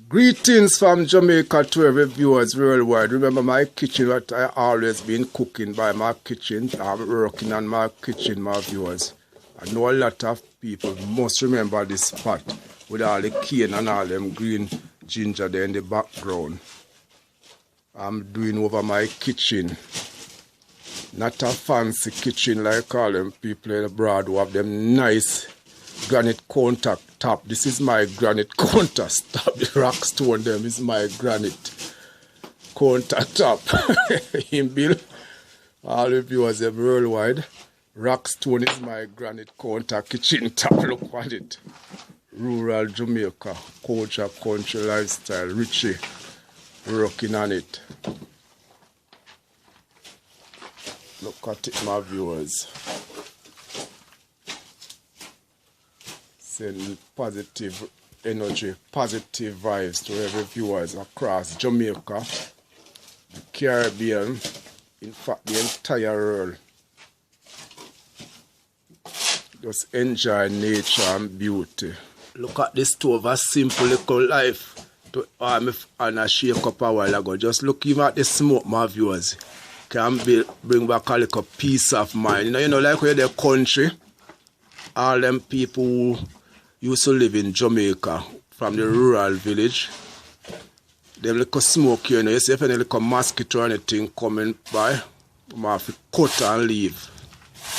Greetings from Jamaica to every viewers worldwide. Remember my kitchen, what I always been cooking by my kitchen. I'm working on my kitchen, my viewers. I know a lot of people must remember this spot with all the cane and all them green ginger there in the background. I'm doing over my kitchen. Not a fancy kitchen like all them people abroad who have them nice granite countertop. This is my granite countertop. The rock stone them is my granite countertop. In Bill, all the viewers them worldwide. Rock stone is my granite counter kitchen top. Look at it. Rural Jamaica, culture, country lifestyle. Richie working on it. Look at it, my viewers. Send positive energy, positive vibes to every viewers across Jamaica, the Caribbean, in fact the entire world. Just enjoy nature and beauty. Look at this stove, a simple little life. And I shake up a while ago. Just look even at the smoke, my viewers. Can bring back a little peace of mind. You know, like where the country, all them people who used to live in Jamaica from the rural village, them little smoke here, you know, you see if any little mosquito or anything coming by, you have to cut and leave.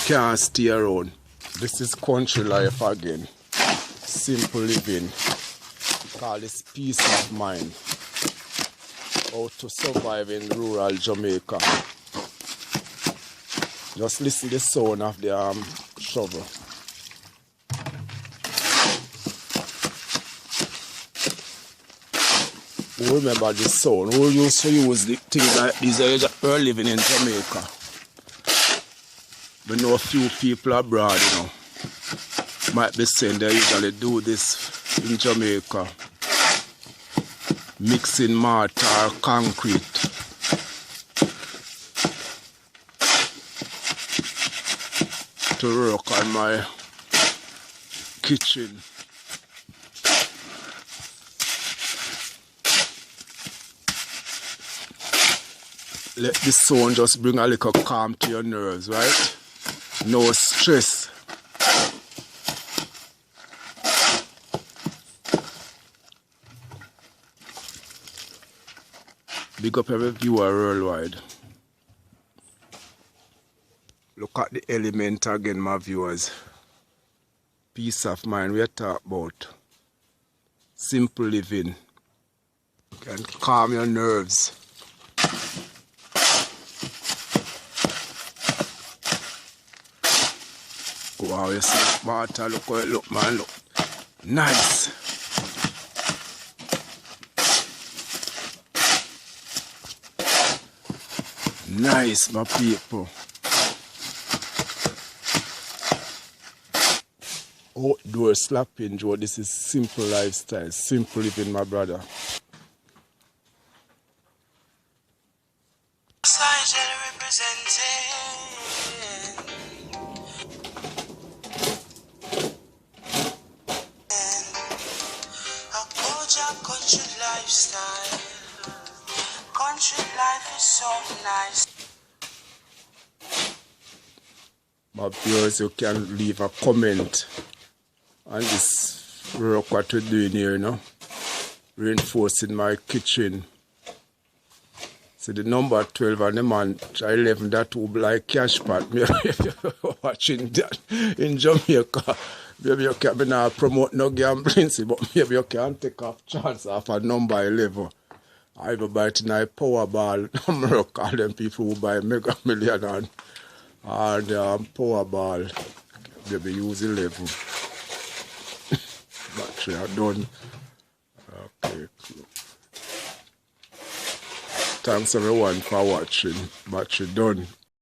Can't stay around. This is country life again. Simple living. Call this peace of mind. How to survive in rural Jamaica. Just listen to the sound of the shovel. Who remember the sound? Who used to use the things like these are living in Jamaica? We know a few people abroad, you know. Might be saying they usually do this in Jamaica. Mixing mortar or concrete. To work on my kitchen. Let the sound just bring a little calm to your nerves, right? No stress. Big up every viewer worldwide. Look at the element again, my viewers. Peace of mind we are talking about. Simple living. Can calm your nerves. Wow, you see water, look how it look, man, look. Nice. Nice, my people. Outdoor slapping, Joe. This is simple lifestyle, simple living, my brother. Country lifestyle. Country life is so nice. My viewers, you can leave a comment on this work what we're doing here, you know. Reinforcing my kitchen. See the number 12 and the man 11 that will be like cash pot. Maybe if you're watching that in Jamaica, maybe you can not promote no gambling, but maybe you can take off chance off a number 11. I even buy tonight Powerball. I'm call them people who buy Mega Million and Powerball. Maybe use 11. Battery are done. Okay. Thanks everyone for watching. Battery done.